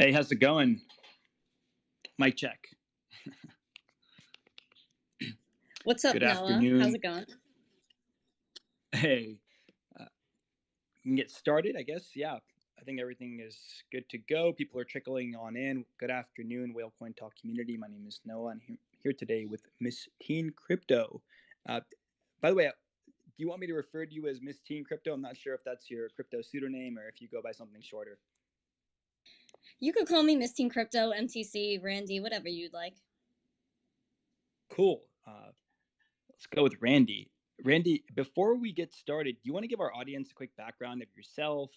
Hey, how's it going? Mic check. What's up, Good Noah? How's afternoon. it going? Hey, we can get started, I guess. Yeah, I think everything is good to go. People are trickling on in. Good afternoon, Whalecoin Talk community. My name is Noah. I'm here today with Miss Teen Crypto. Uh, by the way, do you want me to refer to you as Miss Teen Crypto? I'm not sure if that's your crypto pseudonym or if you go by something shorter. You could call me Miss Teen Crypto, MTC, Randy, whatever you'd like. Cool. Let's go with Randy. Randy, before we get started, do you want to give our audience a quick background of yourself,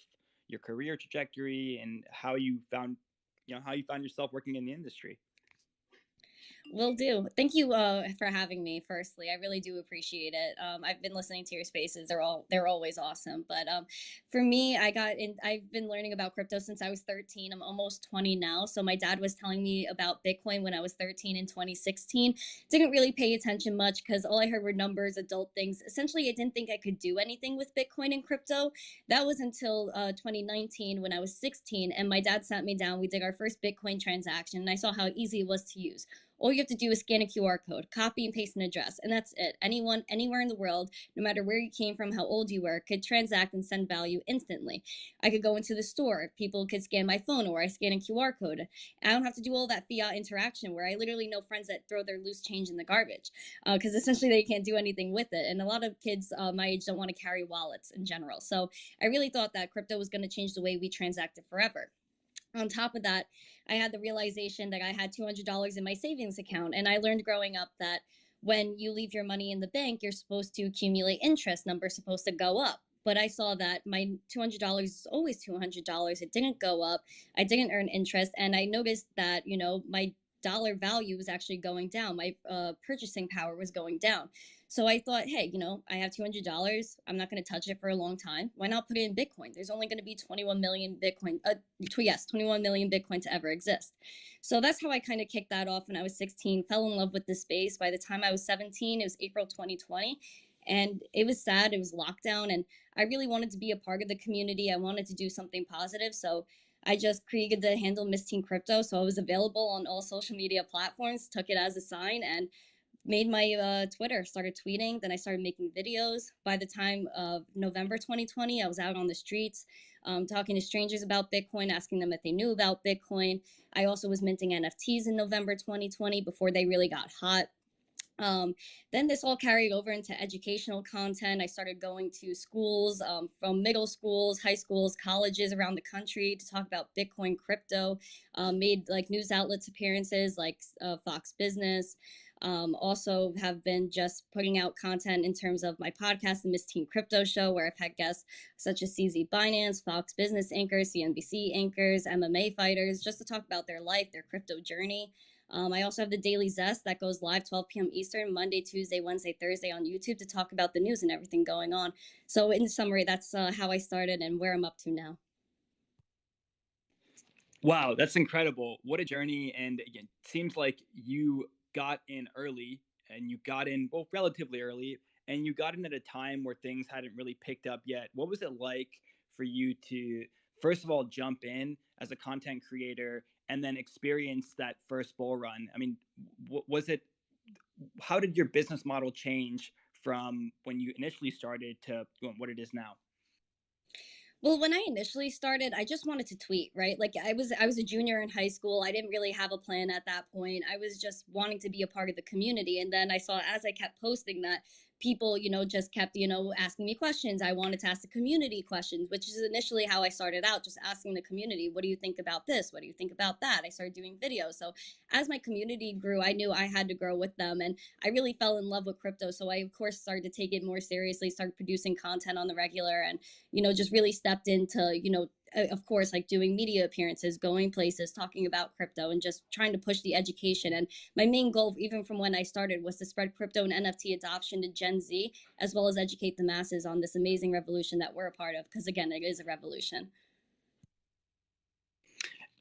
your career trajectory, and how you found yourself working in the industry? Will do. Thank you for having me. Firstly, I really do appreciate it. I've been listening to your spaces; they're always awesome. But for me, I've been learning about crypto since I was 13. I'm almost 20 now. So my dad was telling me about Bitcoin when I was 13 in 2016. Didn't really pay attention much because all I heard were numbers, adult things. Essentially, I didn't think I could do anything with Bitcoin and crypto. That was until 2019 when I was 16, and my dad sat me down. We did our first Bitcoin transaction, and I saw how easy it was to use. All you have to do is scan a QR code, copy and paste an address, and that's it. Anyone, anywhere in the world, no matter where you came from, how old you were, could transact and send value instantly. I could go into the store, people could scan my phone, or I scan a QR code. I don't have to do all that fiat interaction where I literally know friends that throw their loose change in the garbage because essentially they can't do anything with it. And a lot of kids my age don't want to carry wallets in general. So I really thought that crypto was going to change the way we transacted forever. On top of that, I had the realization that I had $200 in my savings account. And I learned growing up that when you leave your money in the bank, you're supposed to accumulate interest. Numbers supposed to go up. But I saw that my $200 is always $200. It didn't go up. I didn't earn interest. And I noticed that, my dollar value was actually going down. My purchasing power was going down. So I thought, hey, I have $200. I'm not going to touch it for a long time. Why not put it in Bitcoin? There's only going to be 21 million Bitcoin. Yes, 21 million Bitcoin to ever exist. So that's how I kind of kicked that off when I was 16, fell in love with the space. By the time I was 17, it was April 2020. And it was sad. It was lockdown. And I really wanted to be a part of the community. I wanted to do something positive. So I just created the handle Miss Teen Crypto. So I was available on all social media platforms, took it as a sign, and made my Twitter, started tweeting. Then I started making videos. By the time of November 2020, I was out on the streets talking to strangers about Bitcoin, asking them if they knew about Bitcoin. I also was minting NFTs in November 2020 before they really got hot. Then this all carried over into educational content. I started going to schools, from middle schools, high schools, colleges around the country to talk about Bitcoin, crypto. Made like news outlets appearances like Fox Business. Also have been just putting out content in terms of my podcast, the Miss Teen Crypto Show, where I've had guests such as CZ Binance, Fox Business anchors, CNBC anchors, MMA fighters, just to talk about their life, their crypto journey. I also have the Daily Zest that goes live 12 p.m. Eastern, Monday, Tuesday, Wednesday, Thursday on YouTube to talk about the news and everything going on. So in summary, that's how I started and where I'm up to now. Wow, that's incredible. What a journey. And again, seems like you got in early and you got in, well, relatively early, and you got in at a time where things hadn't really picked up yet. What was it like for you to, first of all, jump in as a content creator and then experience that first bull run? I mean, how did your business model change from when you initially started to what it is now? Well, when I initially started, I just wanted to tweet, right? Like I was a junior in high school. I didn't really have a plan at that point. I was just wanting to be a part of the community. And then I saw as I kept posting that people, just kept, asking me questions. I wanted to ask the community questions, which is initially how I started out, just asking the community, what do you think about this? What do you think about that? I started doing videos. So as my community grew, I knew I had to grow with them. And I really fell in love with crypto. So I, of course, started to take it more seriously, started producing content on the regular, and just really stepped into, of course, like doing media appearances, going places, talking about crypto, and just trying to push the education. And my main goal, even from when I started, was to spread crypto and NFT adoption to Gen Z, as well as educate the masses on this amazing revolution that we're a part of. Because again, it is a revolution.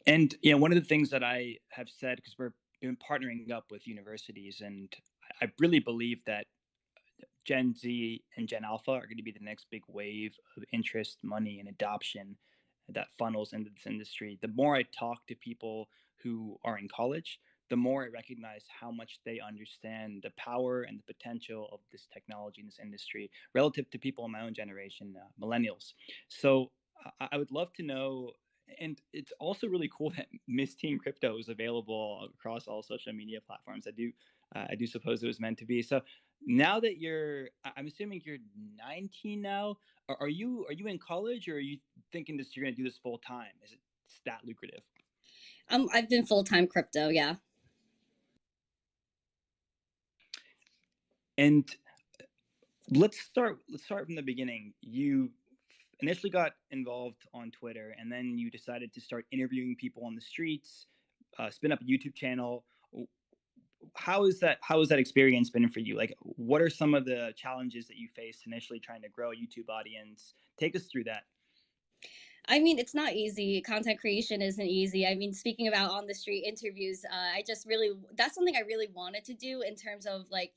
And one of the things that I have said, because we're been partnering up with universities, and I really believe that Gen Z and Gen Alpha are going to be the next big wave of interest, money, and adoption. that funnels into this industry. The more I talk to people who are in college, the more I recognize how much they understand the power and the potential of this technology in this industry relative to people in my own generation, millennials. So I would love to know, and it's also really cool that Miss Teen Crypto is available across all social media platforms. I do suppose it was meant to be. So now that I'm assuming you're 19 now. Are you in college, or are you thinking this you're going to do this full time? Is it that lucrative? I've been full-time crypto, yeah. And let's start from the beginning. You initially got involved on Twitter, and then you decided to start interviewing people on the streets, spin up a YouTube channel. How has that experience been for you? Like, what are some of the challenges that you faced initially trying to grow a YouTube audience? Take us through that. I mean, it's not easy. Content creation isn't easy. I mean, speaking about on the street interviews, I just really, that's something I really wanted to do in terms of like,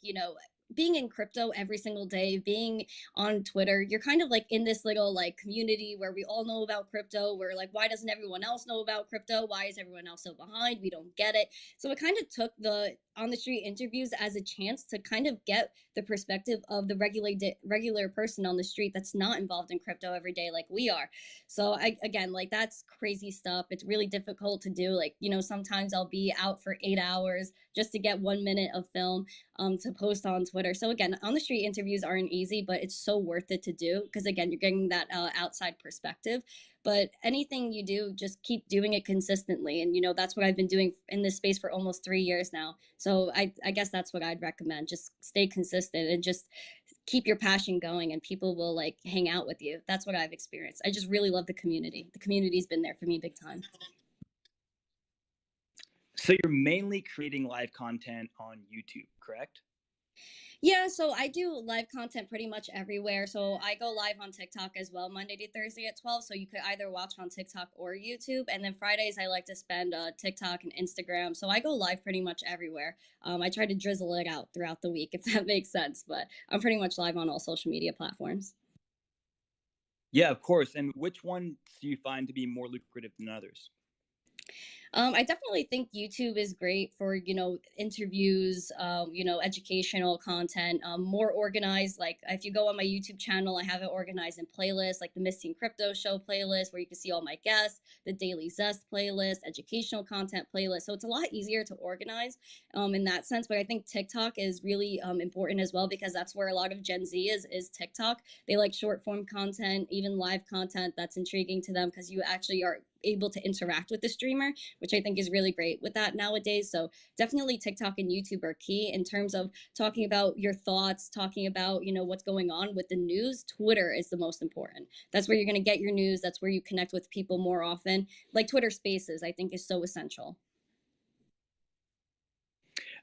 being in crypto every single day, being on Twitter, you're kind of like in this little like community where we all know about crypto. Where like, why doesn't everyone else know about crypto? Why is everyone else so behind? We don't get it. So it kind of took the on the street interviews as a chance to kind of get the perspective of the regular person on the street that's not involved in crypto every day like we are. So I again, like, that's crazy stuff. It's really difficult to do. Like, sometimes I'll be out for 8 hours just to get 1 minute of film to post on Twitter. So again, on the street interviews aren't easy, but it's so worth it to do because again, you're getting that outside perspective. But anything you do, just keep doing it consistently, and that's what I've been doing in this space for almost 3 years now. So I guess that's what I'd recommend. Just stay consistent and just keep your passion going, and people will like hang out with you. That's what I've experienced. I just really love the community. The community's been there for me big time. So you're mainly creating live content on YouTube, correct? Yeah, so I do live content pretty much everywhere. So I go live on TikTok as well, Monday to Thursday at 12. So you could either watch on TikTok or YouTube. And then Fridays, I like to spend TikTok and Instagram. So I go live pretty much everywhere. I try to drizzle it out throughout the week, if that makes sense. But I'm pretty much live on all social media platforms. Yeah, of course. And which ones do you find to be more lucrative than others? I definitely think YouTube is great for, interviews, educational content, more organized. Like if you go on my YouTube channel, I have it organized in playlists, like the Missing Crypto Show playlist, where you can see all my guests, the Daily Zest playlist, educational content playlist. So it's a lot easier to organize in that sense. But I think TikTok is really important as well, because that's where a lot of Gen Z is TikTok. They like short form content, even live content that's intriguing to them because you actually are able to interact with the streamer, which I think is really great with that nowadays. So definitely TikTok and YouTube are key in terms of talking about your thoughts, talking about, what's going on with the news. Twitter is the most important. That's where you're going to get your news. That's where you connect with people more often. Like Twitter Spaces, I think is so essential.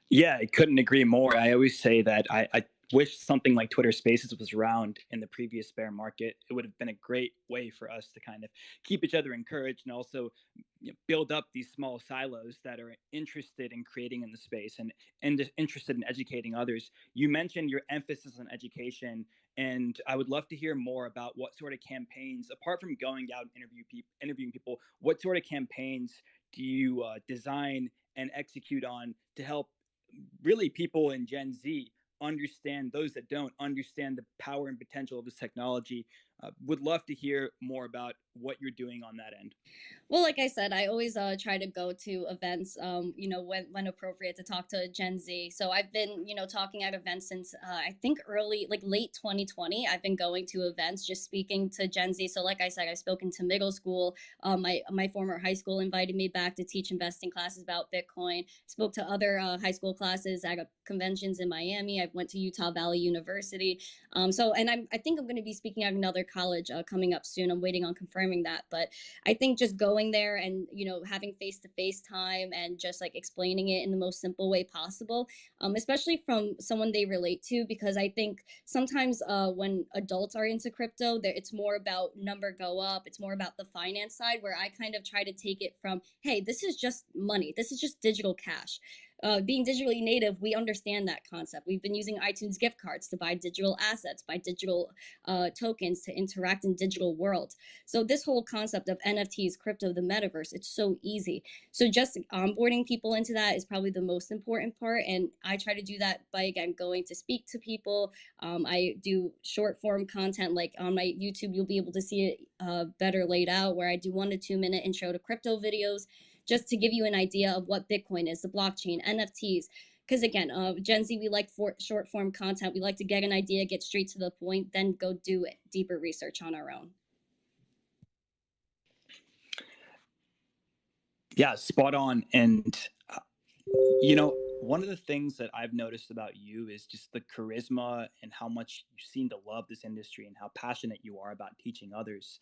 Yeah, I couldn't agree more. I always say that I wish something like Twitter Spaces was around in the previous bear market. It would have been a great way for us to kind of keep each other encouraged, and also build up these small silos that are interested in creating in the space, and interested in educating others. You mentioned your emphasis on education, and I would love to hear more about what sort of campaigns, apart from going out and interviewing people, what sort of campaigns do you design and execute on to help really people in Gen Z understand, those that don't understand the power and potential of this technology. Would love to hear more about what you're doing on that end. Well, like I said, I always try to go to events, when appropriate, to talk to Gen Z. So I've been, talking at events since I think late 2020. I've been going to events, just speaking to Gen Z. So like I said, I've spoken to middle school. My former high school invited me back to teach investing classes about Bitcoin. Spoke to other high school classes at conventions in Miami. I went to Utah Valley University. And I think I'm going to be speaking at another college coming up soon. I'm waiting on confirming that, but I think just going there and having face to face time and just like explaining it in the most simple way possible, especially from someone they relate to, because I think sometimes when adults are into crypto, it's more about number go up. It's more about the finance side, where I kind of try to take it from, hey, this is just money. This is just digital cash. being digitally native, we understand that concept. We've been using iTunes gift cards to buy digital assets, buy digital tokens to interact in digital world. So this whole concept of NFTs, crypto, the metaverse, it's so easy. So just onboarding people into that is probably the most important part. And I try to do that by, again, going to speak to people. I do short form content, like on my YouTube, you'll be able to see it better laid out, where I do 1 to 2 minute intro to crypto videos, just to give you an idea of what Bitcoin is, the blockchain, NFTs. Because again, Gen Z, we like short form content. We like to get an idea, get straight to the point, then go do deeper research on our own. Yeah, spot on. And one of the things that I've noticed about you is just the charisma and how much you seem to love this industry and how passionate you are about teaching others.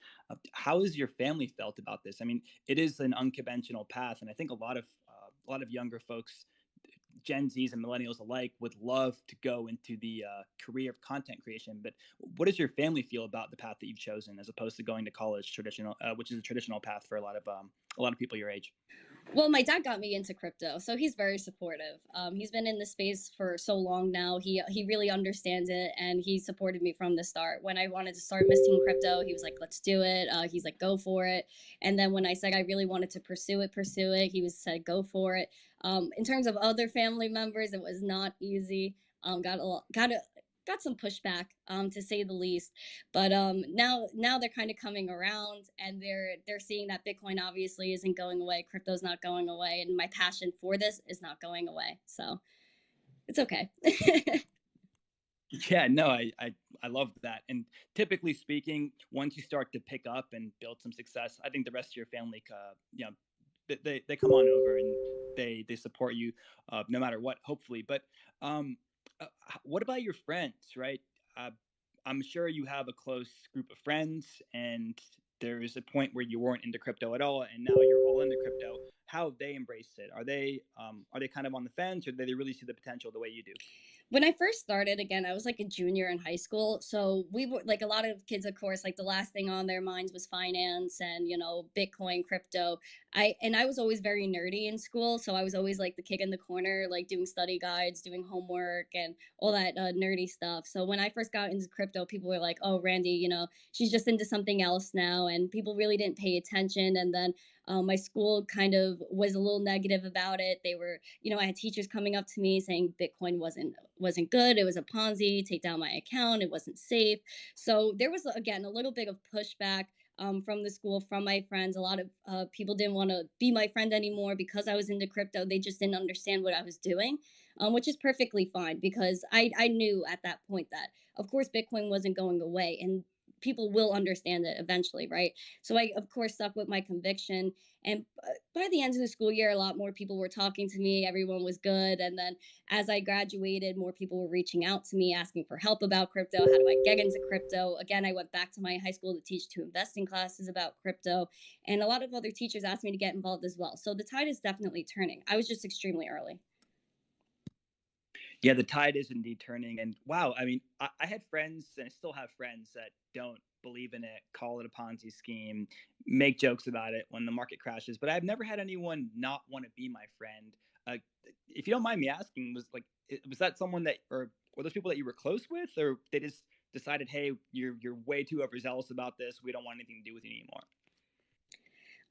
How has your family felt about this? I mean, it is an unconventional path, and I think a lot of younger folks, Gen Zs and millennials alike, would love to go into the career of content creation. But what does your family feel about the path that you've chosen, as opposed to going to college, which is a traditional path for a lot of people your age? Well, my dad got me into crypto, so he's very supportive. He's been in the space for so long now. He really understands it, and he supported me from the start. When I wanted to start misting crypto, he was like, "Let's do it." He's like, "Go for it." And then when I said I really wanted to pursue it, he was said, "Go for it." In terms of other family members, it was not easy. Got some pushback, to say the least. But now they're kind of coming around, and they're seeing that Bitcoin obviously isn't going away, crypto's not going away, and my passion for this is not going away. So it's okay. Yeah, no, I love that. And typically speaking, once you start to pick up and build some success, I think the rest of your family, they come on over and they support you, no matter what, hopefully. But what about your friends, right? Uh, I'm sure you have a close group of friends, and there is a point where you weren't into crypto at all, and now you're all into crypto. How have they embraced it? Are they kind of on the fence, or do they really see the potential the way you do? When I first started, again, I was like a junior in high school. So we were like a lot of kids, of course, like the last thing on their minds was finance and, Bitcoin, crypto. I was always very nerdy in school. So I was always like the kid in the corner, like doing study guides, doing homework and all that nerdy stuff. So when I first got into crypto, people were like, "Oh, Randy, she's just into something else now." And people really didn't pay attention. And then my school kind of was a little negative about it. They were, I had teachers coming up to me saying Bitcoin wasn't good. It was a Ponzi. Take down my account. It wasn't safe. So there was, again, a little bit of pushback. From the school, from my friends. A lot of people didn't want to be my friend anymore because I was into crypto. They just didn't understand what I was doing, which is perfectly fine, because I knew at that point that, of course, Bitcoin wasn't going away, and people will understand it eventually, right? So I, of course, stuck with my conviction. And by the end of the school year, a lot more people were talking to me. Everyone was good. And then as I graduated, more people were reaching out to me asking for help about crypto. How do I get into crypto? Again, I went back to my high school to teach 2 investing classes about crypto. And a lot of other teachers asked me to get involved as well. So the tide is definitely turning. I was just extremely early. Yeah, the tide is indeed turning. And wow, I mean, I had friends, and I still have friends that don't believe in it, call it a Ponzi scheme, make jokes about it when the market crashes. But I've never had anyone not want to be my friend. Uh, if you don't mind me asking, was that someone that, or were those people that you were close with, or they just decided, hey, you're way too overzealous about this, we don't want anything to do with you anymore?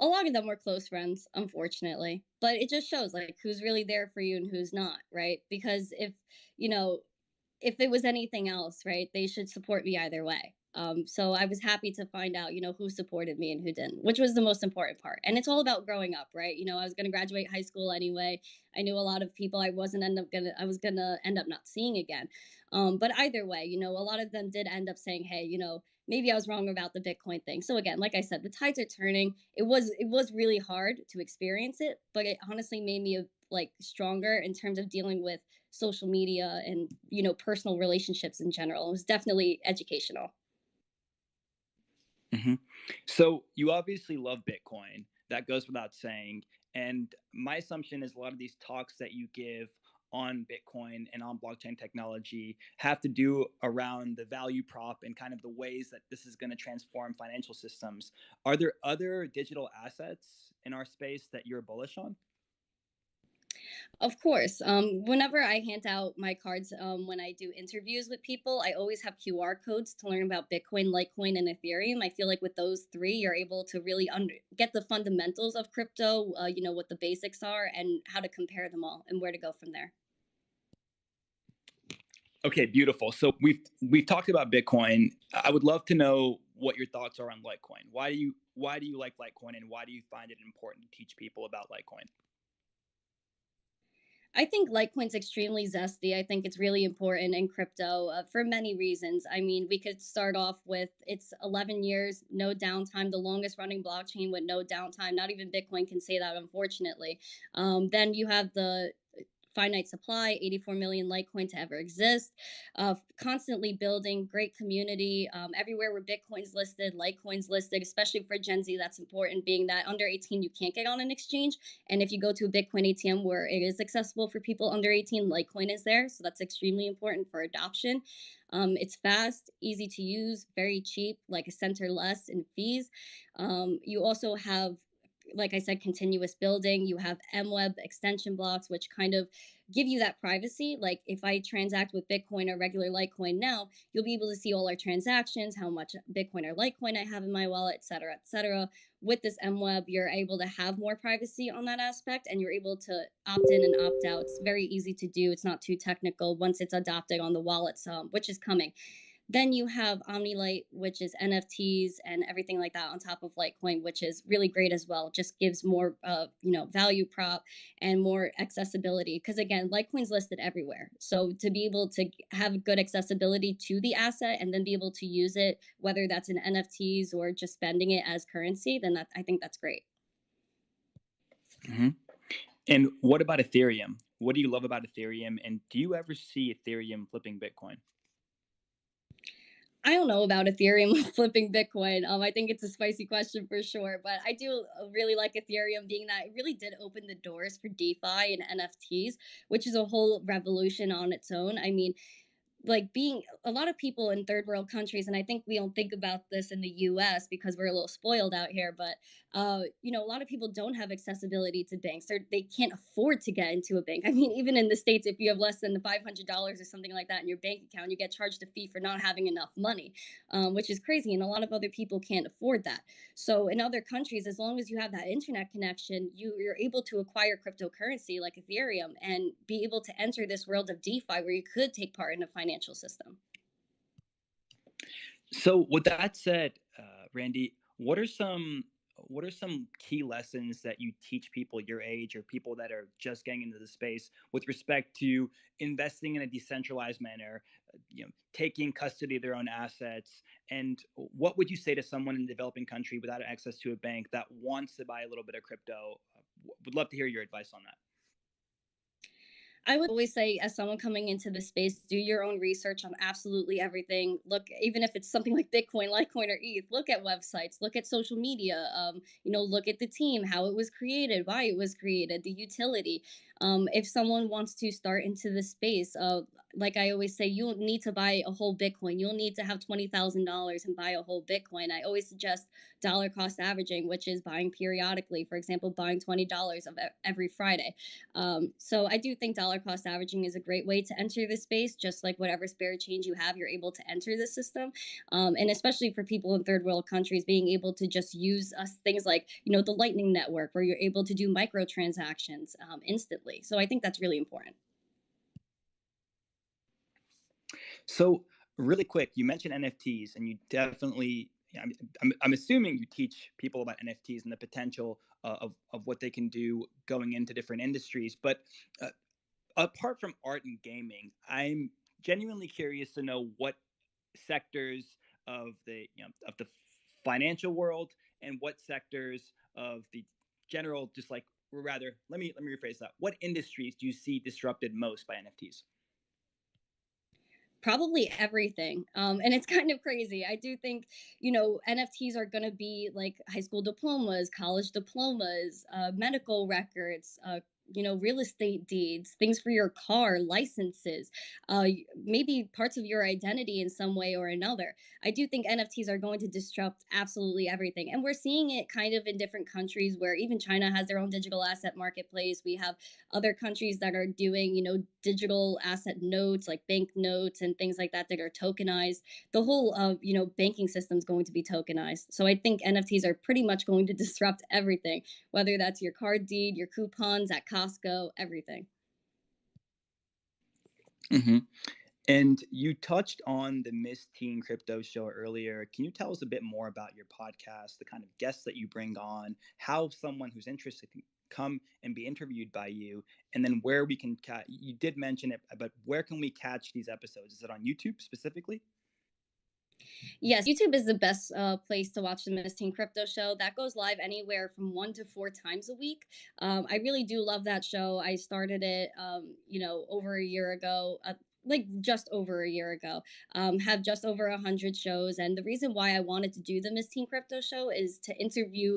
A lot of them were close friends, unfortunately. But it just shows like who's really there for you and who's not, right? Because you know, if it was anything else, right, they should support me either way. So I was happy to find out, who supported me and who didn't, which was the most important part. And it's all about growing up, right? I was going to graduate high school anyway. I knew a lot of people I was gonna end up not seeing again. But either way, a lot of them did end up saying, "Hey, maybe I was wrong about the Bitcoin thing." So again, like I said, the tides are turning. It was really hard to experience it, but it honestly made me like stronger in terms of dealing with social media and personal relationships in general. It was definitely educational. Hmm. So you obviously love Bitcoin. That goes without saying. And my assumption is a lot of these talks that you give on Bitcoin and on blockchain technology have to do around the value prop and kind of the ways that this is going to transform financial systems. Are there other digital assets in our space that you're bullish on? Of course. Whenever I hand out my cards, when I do interviews with people, I always have QR codes to learn about Bitcoin, Litecoin, and Ethereum. I feel like with those three, you're able to really get the fundamentals of crypto, what the basics are, and how to compare them all and where to go from there. Okay, beautiful. So we've talked about Bitcoin. I would love to know what your thoughts are on Litecoin. Why do you like Litecoin, and why do you find it important to teach people about Litecoin? I think Litecoin's extremely zesty. I think it's really important in crypto for many reasons. I mean, we could start off with it's 11 years, no downtime, the longest running blockchain with no downtime. Not even Bitcoin can say that, unfortunately. Then you have the finite supply, 84 million Litecoin to ever exist, constantly building, great community. Everywhere where Bitcoin's listed, Litecoin's listed, especially for Gen Z, that's important, being that under 18, you can't get on an exchange. And if you go to a Bitcoin ATM where it is accessible for people under 18, Litecoin is there. So that's extremely important for adoption. It's fast, easy to use, very cheap, like a cent or less in fees. You also have, like I said, continuous building. You have MWeb extension blocks, which kind of give you that privacy. Like if I transact with Bitcoin or regular Litecoin now, you'll be able to see all our transactions, how much Bitcoin or Litecoin I have in my wallet, et cetera, et cetera. With this MWeb, you're able to have more privacy on that aspect, and you're able to opt in and opt out. It's very easy to do. It's not too technical once it's adopted on the wallets, which is coming. Then you have OmniLite, which is NFTs and everything like that on top of Litecoin, which is really great as well. Just gives more, value prop and more accessibility. Because again, Litecoin's listed everywhere. So to be able to have good accessibility to the asset and then be able to use it, whether that's in NFTs or just spending it as currency, then I think that's great. Mm-hmm. And what about Ethereum? What do you love about Ethereum? And do you ever see Ethereum flipping Bitcoin? I don't know about Ethereum flipping Bitcoin. I think it's a spicy question for sure, but I do really like Ethereum, being that it really did open the doors for DeFi and NFTs, which is a whole revolution on its own. I mean, like being a lot of people in third world countries, and I think we don't think about this in the US because we're a little spoiled out here, but a lot of people don't have accessibility to banks, or they can't afford to get into a bank. I mean, even in the States, if you have less than $500 or something like that in your bank account, you get charged a fee for not having enough money, which is crazy, and a lot of other people can't afford that. So in other countries, as long as you have that internet connection, you're able to acquire cryptocurrency like Ethereum and be able to enter this world of DeFi where you could take part in a financial system. So, with that said, Randy, what are some key lessons that you teach people your age or people that are just getting into the space with respect to investing in a decentralized manner, taking custody of their own assets, and what would you say to someone in a developing country without access to a bank that wants to buy a little bit of crypto? Would love to hear your advice on that. I would always say, as someone coming into the space, do your own research on absolutely everything. Look, even if it's something like Bitcoin, Litecoin, or ETH, look at websites, look at social media, look at the team, how it was created, why it was created, the utility. If someone wants to start into the space, like I always say, you'll need to buy a whole Bitcoin. You'll need to have $20,000 and buy a whole Bitcoin. I always suggest dollar cost averaging, which is buying periodically. For example, buying $20 of every Friday. So I do think dollar cost averaging is a great way to enter the space. Just like whatever spare change you have, you're able to enter the system. And especially for people in third world countries, being able to just use things like the Lightning Network, where you're able to do microtransactions instantly. So I think that's really important. So, really quick, you mentioned NFTs, and you definitely, I'm assuming you teach people about NFTs and the potential of what they can do going into different industries. But apart from art and gaming, I'm genuinely curious to know what sectors of the financial world and what sectors of the general, just like, rather, let me rephrase that. What industries do you see disrupted most by NFTs? Probably everything. And it's kind of crazy. I do think, NFTs are going to be like high school diplomas, college diplomas, medical records, real estate deeds, things for your car, licenses, maybe parts of your identity in some way or another. I do think NFTs are going to disrupt absolutely everything. And we're seeing it kind of in different countries where even China has their own digital asset marketplace. We have other countries that are doing, digital asset notes like bank notes and things like that that are tokenized. The whole banking system is going to be tokenized. So I think NFTs are pretty much going to disrupt everything, whether that's your card deed, your coupons at Costco, everything. Mm-hmm. And you touched on the Miss Teen Crypto Show earlier. Can you tell us a bit more about your podcast, the kind of guests that you bring on, how someone who's interested can come and be interviewed by you, and then where we can you did mention it, but where can we catch these episodes? Is it on YouTube specifically? Yes, YouTube is the best place to watch the Miss Teen Crypto Show. That goes live anywhere from 1 to 4 times a week. I really do love that show. I started it, over a year ago. Like just over a year ago, have just over 100 shows. And the reason why I wanted to do the Miss Teen Crypto Show is to interview,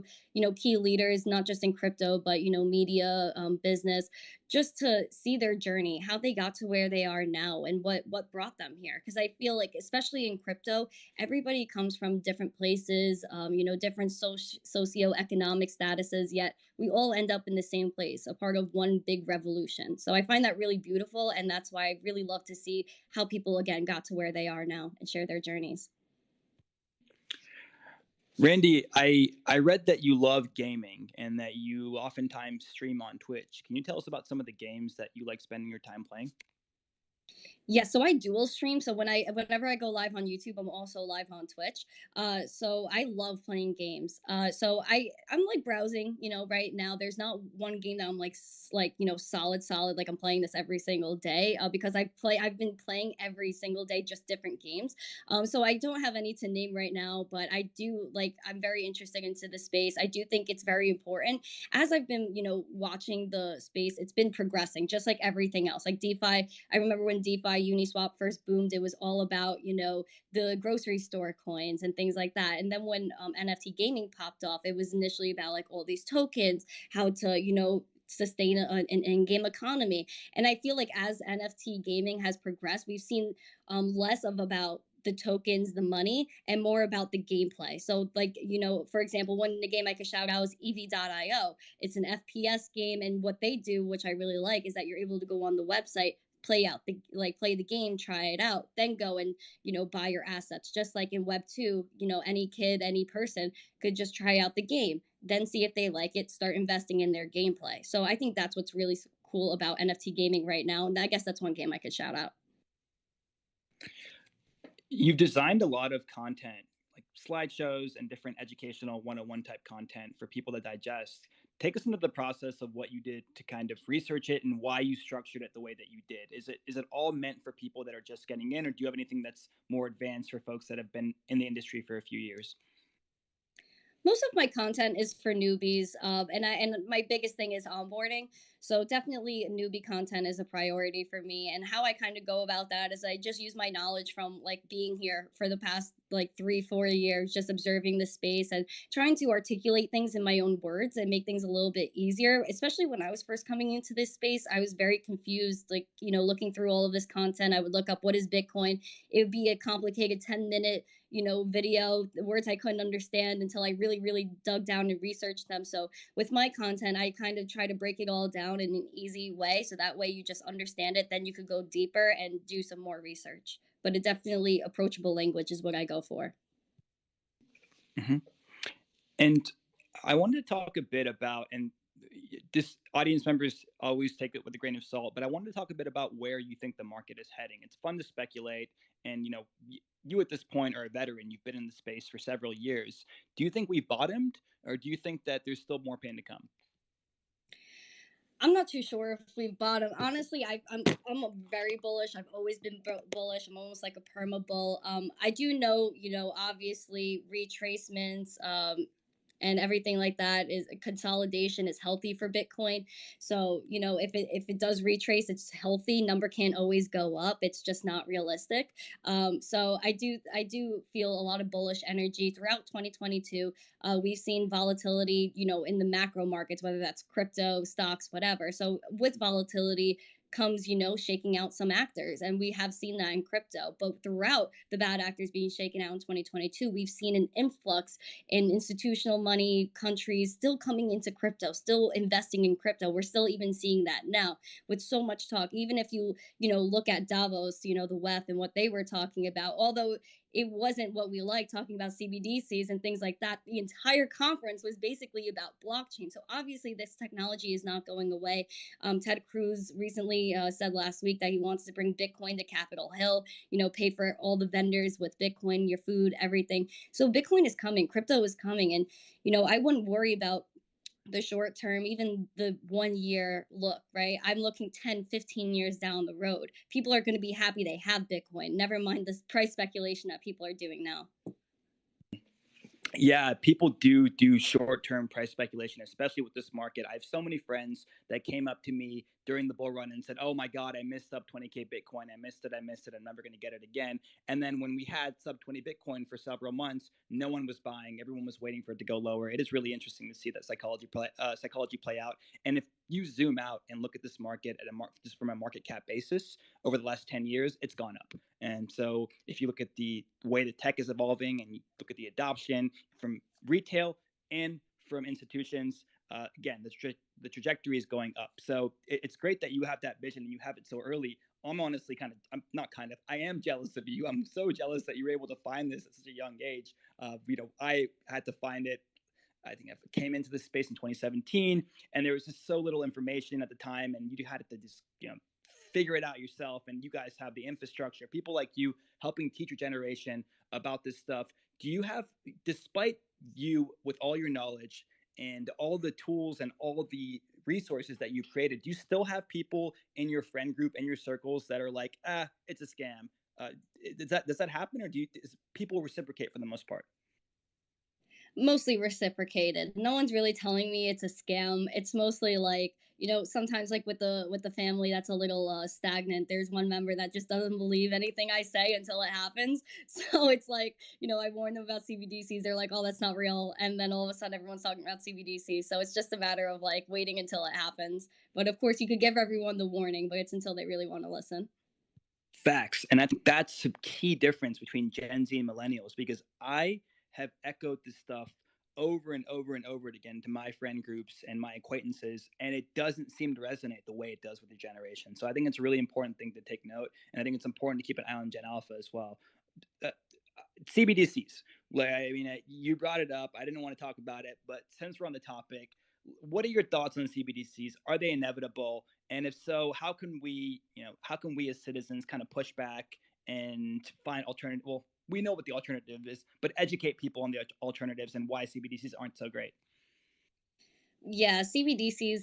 key leaders, not just in crypto, but, media, business, just to see their journey, how they got to where they are now and what brought them here. Because I feel like, especially in crypto, everybody comes from different places, different socioeconomic statuses, yet we all end up in the same place, a part of one big revolution. So I find that really beautiful. And that's why I really love to see how people, again, got to where they are now and share their journeys. Randy, I read that you love gaming and that you oftentimes stream on Twitch. Can you tell us about some of the games that you like spending your time playing? Yeah, so I dual stream. So whenever I go live on YouTube, I'm also live on Twitch. So I love playing games. So I'm like browsing. Right now there's not one game that I'm like solid. Like I'm playing this every single day. Because I've been playing every single day, just different games. So I don't have any to name right now, but I do I'm very interested into the space. I do think it's very important. As I've been watching the space, it's been progressing, just like everything else. Like DeFi, I remember when DeFi Uniswap first boomed, it was all about, the grocery store coins and things like that. And then when NFT gaming popped off, it was initially about like all these tokens, how to, sustain an in-game economy. And I feel like as NFT gaming has progressed, we've seen less of about the tokens, the money, and more about the gameplay. So, for example, one the game I could shout out is EV.io. It's an FPS game, and what they do, which I really like, is that you're able to go on the website, play the game, try it out, then go and buy your assets. Just like in Web 2, any kid, any person could just try out the game, then see if they like it, start investing in their gameplay. So I think that's what's really cool about NFT gaming right now, and I guess that's one game I could shout out. You've designed a lot of content, like slideshows and different educational 101 type content for people to digest. Take us into the process of what you did to kind of research it and why you structured it the way that you did. Is it all meant for people that are just getting in, or do you have anything that's more advanced for folks that have been in the industry for a few years? Most of my content is for newbies, and my biggest thing is onboarding. So definitely newbie content is a priority for me. And how I kind of go about that is I just use my knowledge from like being here for the past like 3-4 years, just observing the space and trying to articulate things in my own words and make things a little bit easier. Especially when I was first coming into this space, I was very confused. Like looking through all of this content, I would look up what is Bitcoin. It would be a complicated 10-minute video, the words I couldn't understand until I really, really dug down and researched them. So with my content, I kind of try to break it all down in an easy way. So that way you just understand it. Then you could go deeper and do some more research. But it definitely approachable language is what I go for. Mm-hmm. And I wanted to talk a bit about, and this audience members always take it with a grain of salt, but I wanted to talk a bit about where you think the market is heading. It's fun to speculate, and you at this point are a veteran. You've been in the space for several years. Do you think we've bottomed, or do you think that there's still more pain to come? I'm not too sure if we've bottomed. Honestly, I'm very bullish. I've always been bullish. I'm almost like a perma bull. I do know, obviously retracements, and everything like that. Is consolidation is healthy for Bitcoin. So, if it does retrace, it's healthy. Number can't always go up. It's just not realistic. So I do feel a lot of bullish energy throughout 2022. We've seen volatility, in the macro markets, whether that's crypto, stocks, whatever. So with volatility comes, shaking out some actors. And we have seen that in crypto. But throughout the bad actors being shaken out in 2022, we've seen an influx in institutional money, countries still coming into crypto, still investing in crypto. We're still even seeing that now with so much talk. Even if you look at Davos, the WEF and what they were talking about, although it wasn't what we like talking about CBDCs and things like that. The entire conference was basically about blockchain. So obviously, this technology is not going away. Ted Cruz recently said last week that he wants to bring Bitcoin to Capitol Hill, pay for all the vendors with Bitcoin, your food, everything. So Bitcoin is coming, crypto is coming. And, I wouldn't worry about the short term, even the 1 year look, right? I'm looking 10, 15 years down the road. People are going to be happy they have Bitcoin. Never mind this price speculation that people are doing now. Yeah, people do short-term price speculation, especially with this market. I have so many friends that came up to me during the bull run and said, "Oh my God, I missed sub 20K Bitcoin. I missed it. I missed it. I'm never going to get it again." And then when we had sub 20 Bitcoin for several months, no one was buying. Everyone was waiting for it to go lower. It is really interesting to see that psychology play out. And if you zoom out and look at this market just from a market cap basis over the last 10 years, it's gone up. And so if you look at the way the tech is evolving and you look at the adoption from retail and from institutions, again, the trajectory is going up. So it's great that you have that vision and you have it so early. I'm honestly I'm not I am jealous of you. I'm so jealous that you were able to find this at such a young age. I had to find it. I think I came into this space in 2017, and there was just so little information at the time, and you had to just figure it out yourself. And you guys have the infrastructure, people like you helping teach your generation about this stuff. Do you have, despite you with all your knowledge and all the tools and all the resources that you've created, do you still have people in your friend group and your circles that are like, it's a scam? Does that happen, or does people reciprocate for the most part? Mostly reciprocated. No one's really telling me it's a scam. It's mostly like, sometimes like with the family that's a little stagnant. There's one member that just doesn't believe anything I say until it happens. So it's like, I warn them about CBDCs. They're like, "Oh, that's not real." And then all of a sudden everyone's talking about CBDCs. So it's just a matter of like waiting until it happens. But of course you could give everyone the warning, but it's until they really want to listen. Facts. And I think that's a key difference between Gen Z and millennials, because I have echoed this stuff over and over and over again to my friend groups and my acquaintances, and it doesn't seem to resonate the way it does with the generation. So I think it's a really important thing to take note, and I think it's important to keep an eye on Gen Alpha as well. Uh, CBDCs. Like, I mean, you brought it up. I didn't want to talk about it, but since we're on the topic, what are your thoughts on CBDCs? Are they inevitable? And if so, how can we as citizens kind of push back and find alternative? Well, we know what the alternative is, but educate people on the alternatives and why CBDCs aren't so great. Yeah, CBDCs.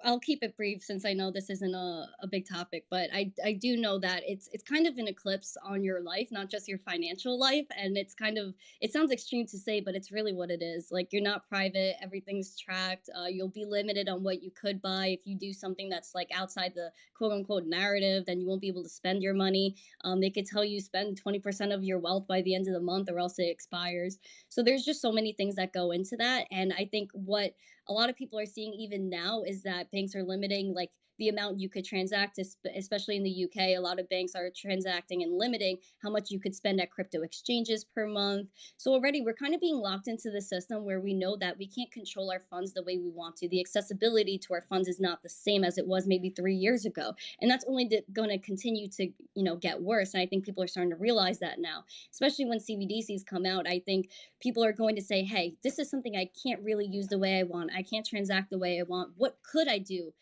I'll keep it brief since I know this isn't a big topic, but I do know that it's kind of an eclipse on your life, not just your financial life, and it's kind of, it sounds extreme to say, but it's really what it is. Like, you're not private, everything's tracked. You'll be limited on what you could buy. If you do something that's like outside the quote unquote narrative, then you won't be able to spend your money. They could tell you spend 20% of your wealth by the end of the month, or else it expires. So there's just so many things that go into that, and I think what a lot of people are seeing even now is that banks are limiting like the amount you could transact, especially in the UK. A lot of banks are transacting and limiting how much you could spend at crypto exchanges per month. So already we're kind of being locked into the system where we know that we can't control our funds the way we want to. The accessibility to our funds is not the same as it was maybe 3 years ago. And that's only going to continue to, get worse. And I think people are starting to realize that now, especially when CBDCs come out. I think people are going to say, "Hey, this is something I can't really use the way I want. I can't transact the way I want. What could I do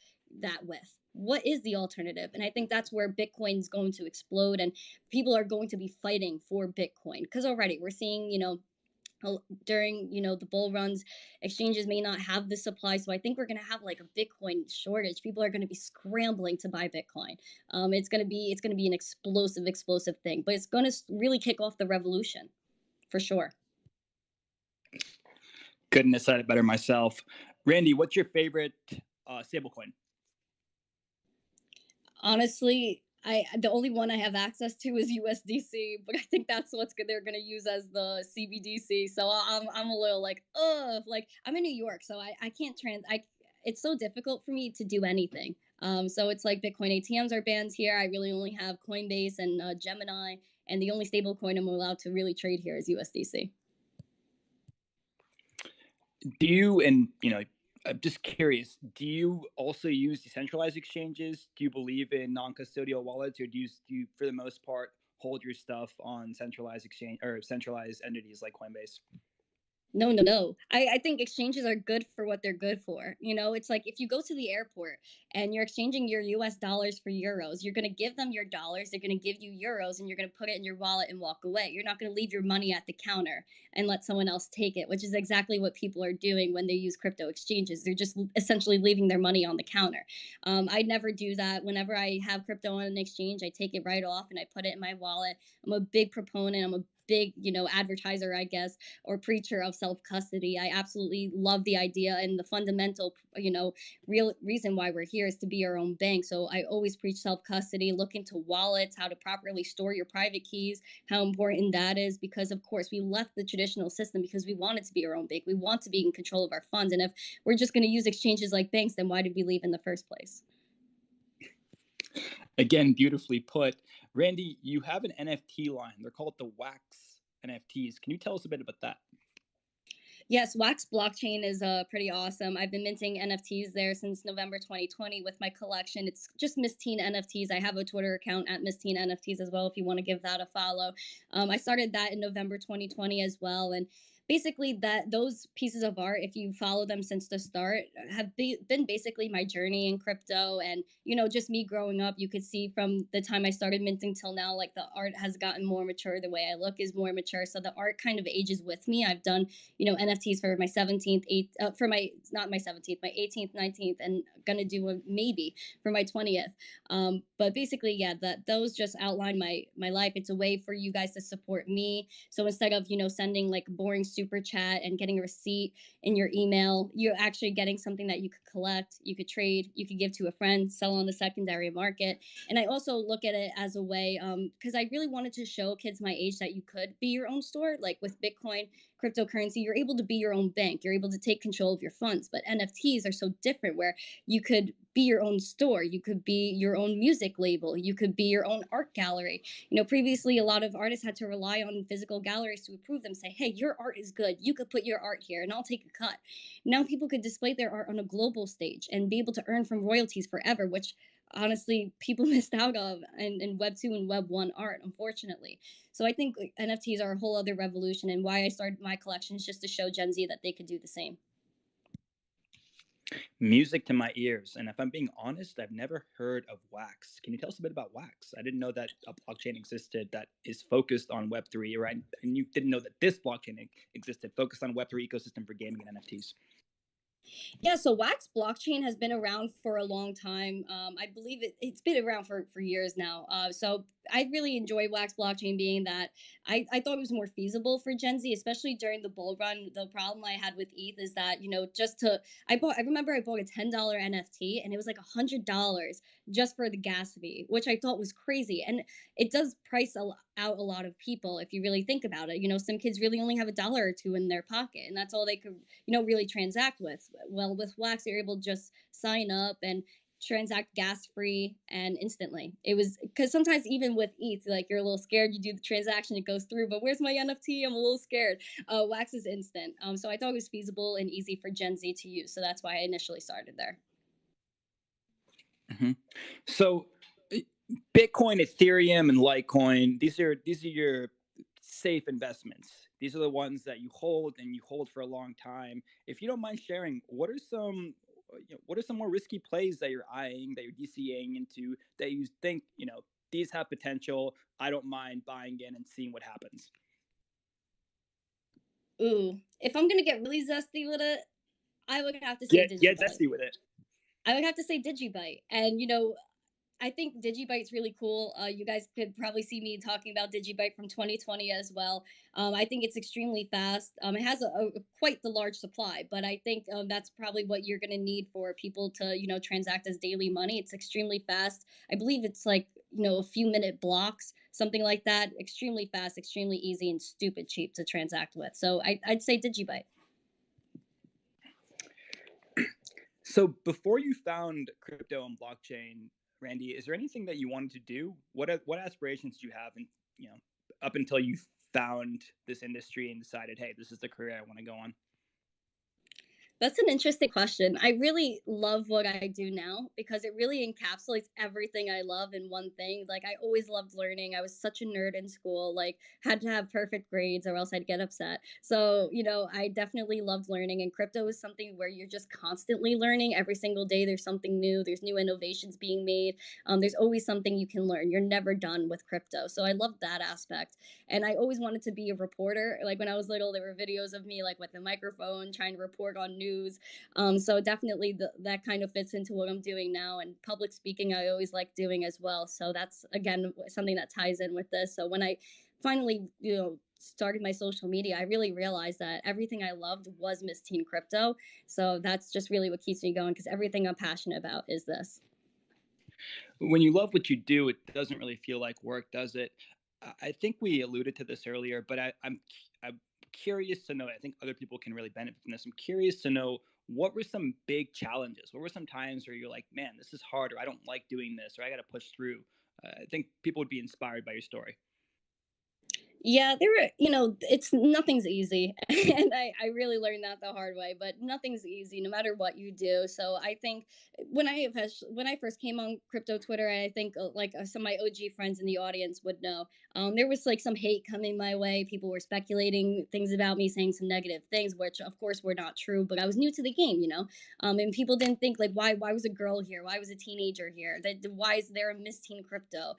that with? What is the alternative?" And I think that's where Bitcoin is going to explode, and people are going to be fighting for Bitcoin, because already we're seeing, during, the bull runs, exchanges may not have the supply. So I think we're going to have like a Bitcoin shortage. People are going to be scrambling to buy Bitcoin. It's going to be an explosive thing, but it's going to really kick off the revolution for sure. Couldn't have said it better myself. Randy, what's your favorite stablecoin? Honestly, I the only one I have access to is USDC, but I think that's what's good they're gonna use as the CBDC. So I'm a little like, ugh, like I'm in New York, so I can't trans I it's so difficult for me to do anything. So it's like Bitcoin ATMs are banned here. I really only have Coinbase and Gemini, and the only stable coin I'm allowed to really trade here is USDC. Do you, and I'm just curious, do you also use decentralized exchanges? Do you believe in non-custodial wallets, or do you for the most part hold your stuff on centralized exchange or centralized entities like Coinbase? No, no, no. I think exchanges are good for what they're good for. You know, it's like if you go to the airport and you're exchanging your US dollars for euros, you're going to give them your dollars, they're going to give you euros, and you're going to put it in your wallet and walk away. You're not going to leave your money at the counter and let someone else take it, which is exactly what people are doing when they use crypto exchanges. They're just essentially leaving their money on the counter. I never do that. Whenever I have crypto on an exchange, I take it right off and I put it in my wallet. I'm a big proponent. I'm a big, advertiser, I guess, or preacher of self custody. I absolutely love the idea, and the fundamental, real reason why we're here is to be our own bank. So I always preach self custody, look into wallets, how to properly store your private keys, how important that is, because of course we left the traditional system because we wanted to be our own bank. We want to be in control of our funds. And if we're just going to use exchanges like banks, then why did we leave in the first place? Again, beautifully put. Randy, you have an NFT line. They're called the Wax NFTs. Can you tell us a bit about that? Yes, Wax blockchain is pretty awesome. I've been minting NFTs there since November 2020 with my collection. It's just Miss Teen NFTs. I have a Twitter account at Miss Teen NFTs as well if you want to give that a follow. I started that in November 2020 as well, and basically that those pieces of art, if you follow them since the start, have been basically my journey in crypto. And just me growing up, you could see from the time I started minting till now, like the art has gotten more mature, the way I look is more mature, so the art kind of ages with me. I've done NFTs for my 17th, for my, not my 17th, my 18th, 19th, and gonna do a maybe for my 20th. But basically, yeah, those just outline my life. It's a way for you guys to support me. So instead of sending like boring super chat and getting a receipt in your email, you're actually getting something that you could collect, you could trade, you could give to a friend, sell on the secondary market. And I also look at it as a way, because I really wanted to show kids my age that you could be your own store, like with Bitcoin cryptocurrency, you're able to be your own bank, you're able to take control of your funds. But NFTs are so different, where you could be your own store, you could be your own music label, you could be your own art gallery. Previously a lot of artists had to rely on physical galleries to approve them, say, hey, your art is good, you could put your art here and I'll take a cut. Now people could display their art on a global stage and be able to earn from royalties forever, which honestly people missed out of in web 2 and web 1 art, unfortunately. So I think NFTs are a whole other revolution, and why I started my collection is just to show Gen Z that they could do the same. Music to my ears. And if I'm being honest, I've never heard of Wax. Can you tell us a bit about Wax? I didn't know that a blockchain existed that is focused on Web3, right? And you didn't know that this blockchain existed, focused on Web3 ecosystem for gaming and NFTs. Yeah, so Wax blockchain has been around for a long time. I believe it's been around for years now. So I really enjoy Wax blockchain, being that I thought it was more feasible for Gen Z, especially during the bull run. The problem I had with ETH is that, I remember I bought a $10 NFT and it was like $100 just for the gas fee, which I thought was crazy. And it does out a lot of people if you really think about it. Some kids really only have a dollar or two in their pocket, and that's all they could really transact with. Well, with Wax, you're able to just sign up and transact gas free and instantly. It was because sometimes even with ETH, like you're a little scared, you do the transaction, it goes through, but where's my NFT? I'm a little scared. Wax is instant. So I thought it was feasible and easy for Gen Z to use. So that's why I initially started there. Mm-hmm. So, Bitcoin, Ethereum, and Litecoin, these are your safe investments. These are the ones that you hold and you hold for a long time. If you don't mind sharing, what are some more risky plays that you're eyeing, that you're DCAing into, that you think these have potential? I don't mind buying in and seeing what happens. Ooh, if I'm gonna get really zesty with it, I would have to say Get Digibite. zesty with it. I would have to say Digibite. And I think Digibyte's really cool. You guys could probably see me talking about Digibyte from 2020 as well. I think it's extremely fast. It has quite the large supply, but I think that's probably what you're going to need for people to, transact as daily money. It's extremely fast. I believe it's like, a few minute blocks, something like that. Extremely fast, extremely easy, and stupid cheap to transact with. So I'd say Digibyte. So before you found crypto and blockchain, Randy, is there anything that you wanted to do? What aspirations do you have, and up until you found this industry and decided, hey, this is the career I want to go on? That's an interesting question. I really love what I do now because it really encapsulates everything I love in one thing. Like I always loved learning. I was such a nerd in school, like had to have perfect grades or else I'd get upset. So, I definitely loved learning, and crypto is something where you're just constantly learning. Every single day there's something new, there's new innovations being made. There's always something you can learn. You're never done with crypto. So I love that aspect. And I always wanted to be a reporter. Like when I was little, there were videos of me like with a microphone trying to report on news. So definitely that kind of fits into what I'm doing now. And public speaking, I always like doing as well. So that's again something that ties in with this. So when I finally, started my social media, I really realized that everything I loved was Miss Teen Crypto. So that's just really what keeps me going because everything I'm passionate about is this. When you love what you do, it doesn't really feel like work, does it? I think we alluded to this earlier, but I'm curious to know. I think other people can really benefit from this. I'm curious to know, what were some big challenges? What were some times where you're like, man, this is hard, or I don't like doing this, or I got to push through? I think people would be inspired by your story. Yeah, there were, it's nothing's easy. And I really learned that the hard way, but nothing's easy no matter what you do. So I think when I first came on crypto Twitter, I think like some of my OG friends in the audience would know, there was like some hate coming my way. People were speculating things about me, saying some negative things, which of course were not true, but I was new to the game, and people didn't think like, why was a girl here? Why was a teenager here? Why is there a Miss Teen Crypto?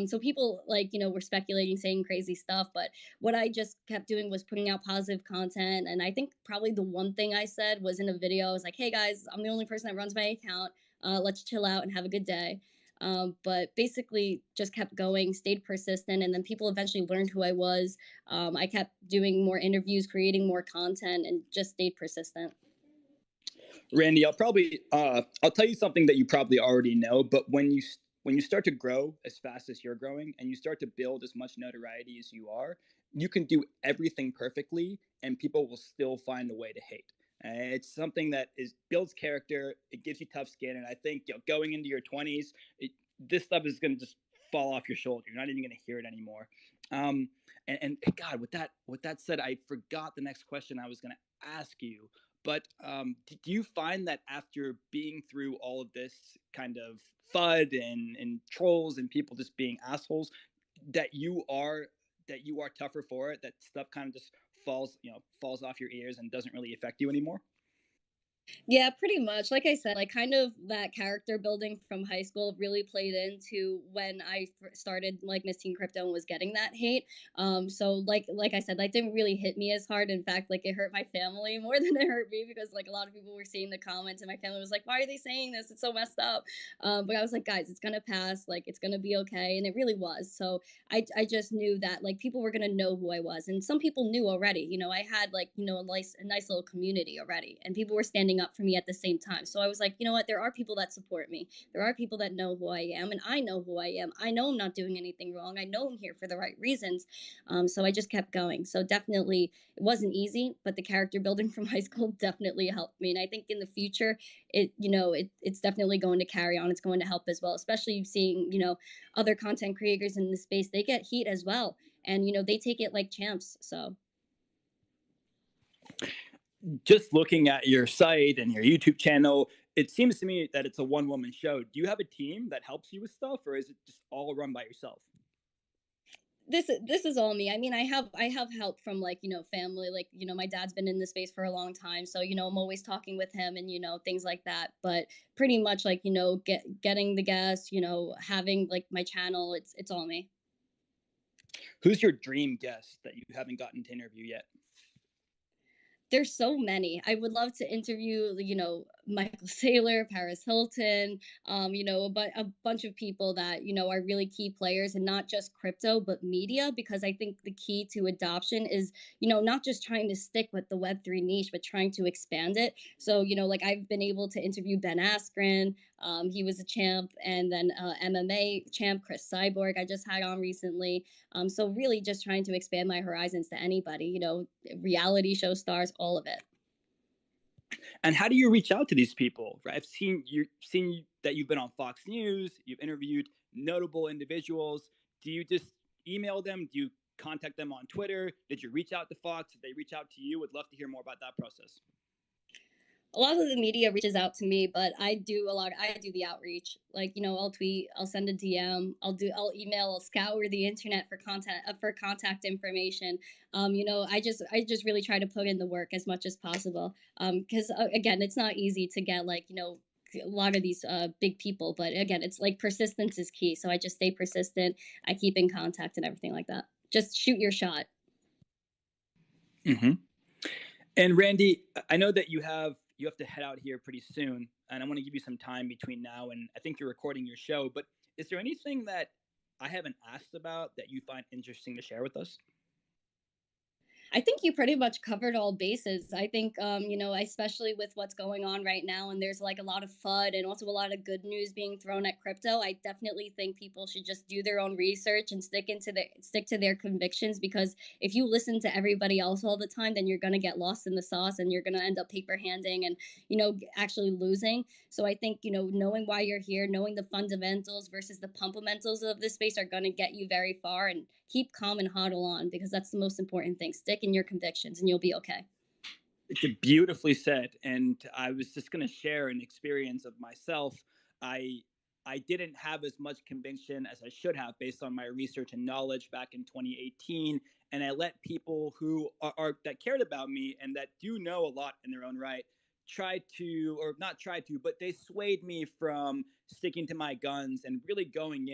So people like, were speculating, saying crazy stuff. But what I just kept doing was putting out positive content. And I think probably the one thing I said was in a video, I was like, hey guys, I'm the only person that runs my account. Let's chill out and have a good day. But basically just kept going, stayed persistent, and then people eventually learned who I was. I kept doing more interviews, creating more content, and just stayed persistent. Randy, I'll tell you something that you probably already know, but when you start to grow as fast as you're growing and you start to build as much notoriety as you are, you can do everything perfectly and people will still find a way to hate. It's something that builds character. It gives you tough skin, and I think going into your 20s, this stuff is going to just fall off your shoulder. You're not even going to hear it anymore. And God, with that said, I forgot the next question I was going to ask you. But do you find that after being through all of this kind of FUD and trolls and people just being assholes, that you are tougher for it? That stuff kind of just falls off your ears and doesn't really affect you anymore? Yeah, pretty much. Like I said, like kind of that character building from high school really played into when I started like Miss Teen Crypto and was getting that hate. So like I said, that didn't really hit me as hard. In fact, like it hurt my family more than it hurt me because like a lot of people were seeing the comments and my family was like, "Why are they saying this? It's so messed up." But I was like, "Guys, it's gonna pass. Like it's gonna be okay," and it really was. So I just knew that like people were gonna know who I was, and some people knew already. I had like a nice little community already, and people were standing up for me at the same time. So I was like, you know what? There are people that support me. There are people that know who I am, and I know who I am. I know I'm not doing anything wrong. I know I'm here for the right reasons. So I just kept going. So definitely, it wasn't easy, but the character building from high school definitely helped me. And I think in the future, it's definitely going to carry on. It's going to help as well, especially seeing other content creators in the space. They get heat as well, and they take it like champs. So Just looking at your site and your YouTube channel, it seems to me that it's a one-woman show. Do you have a team that helps you with stuff, or is it just all run by yourself? this is all me. I mean, I have help from like family. Like my dad's been in the space for a long time, so I'm always talking with him and things like that. But pretty much like getting the guests, having like my channel. It's all me. Who's your dream guest that you haven't gotten to interview yet? There's so many. I would love to interview, Michael Saylor, Paris Hilton, a bunch of people that, are really key players, and not just crypto, but media, because I think the key to adoption is, not just trying to stick with the Web3 niche, but trying to expand it. So, like I've been able to interview Ben Askren. He was a champ, and then MMA champ Chris Cyborg I just had on recently. So really just trying to expand my horizons to anybody, reality show stars, all of it. And how do you reach out to these people? Right? I've seen that you've been on Fox News. You've interviewed notable individuals. Do you just email them? Do you contact them on Twitter? Did you reach out to Fox? Did they reach out to you? Would love to hear more about that process. A lot of the media reaches out to me, but I do the outreach. Like, I'll tweet, I'll send a DM, I'll email, I'll scour the internet for contact information. I just really try to put in the work as much as possible. Because again, it's not easy to get, like, a lot of these big people, but again, it's like persistence is key. So I just stay persistent. I keep in contact and everything like that. Just shoot your shot. Mm-hmm. And Randy, I know that you have to head out here pretty soon, and I want to give you some time between now and I think you're recording your show. But is there anything that I haven't asked about that you find interesting to share with us? I think you pretty much covered all bases. I think, especially with what's going on right now, and there's like a lot of FUD and also a lot of good news being thrown at crypto. I definitely think people should just do their own research and stick to their convictions, because if you listen to everybody else all the time, then you're gonna get lost in the sauce, and you're gonna end up paper handing and actually losing. So I think knowing why you're here, knowing the fundamentals versus the pumpamentals of this space are gonna get you very far. And keep calm and hodl on, because that's the most important thing. Stick in your convictions and you'll be okay. It's beautifully said. And I was just going to share an experience of myself. I didn't have as much conviction as I should have based on my research and knowledge back in 2018. And I let people who are that cared about me and that do know a lot in their own right but they swayed me from sticking to my guns and really going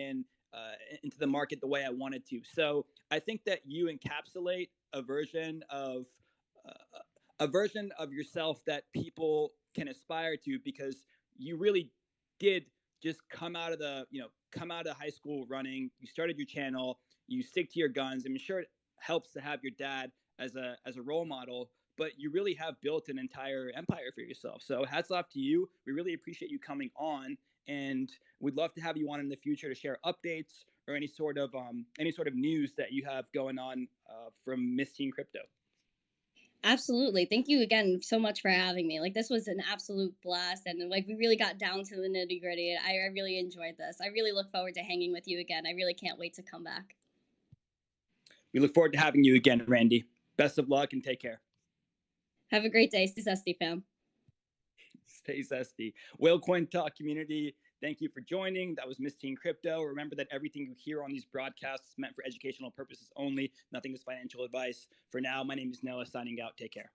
into the market the way I wanted to. So I think that you encapsulate a version of yourself that people can aspire to, because you really did just come out of high school running. You started your channel. You stick to your guns. I'm sure it helps to have your dad as a role model, but you really have built an entire empire for yourself. So hats off to you. We really appreciate you coming on, and we'd love to have you on in the future to share updates or any sort of news that you have going on from Miss Teen Crypto. Absolutely. Thank you again so much for having me. Like, this was an absolute blast, and like we really got down to the nitty gritty. I really enjoyed this. I really look forward to hanging with you again. I really can't wait to come back. We look forward to having you again, Randy. Best of luck and take care. Have a great day. Stay zesty, fam. Stay zesty. Whale Coin Talk community, thank you for joining. That was Miss Teen Crypto. Remember that everything you hear on these broadcasts is meant for educational purposes only. Nothing is financial advice. For now, my name is Noah, signing out. Take care.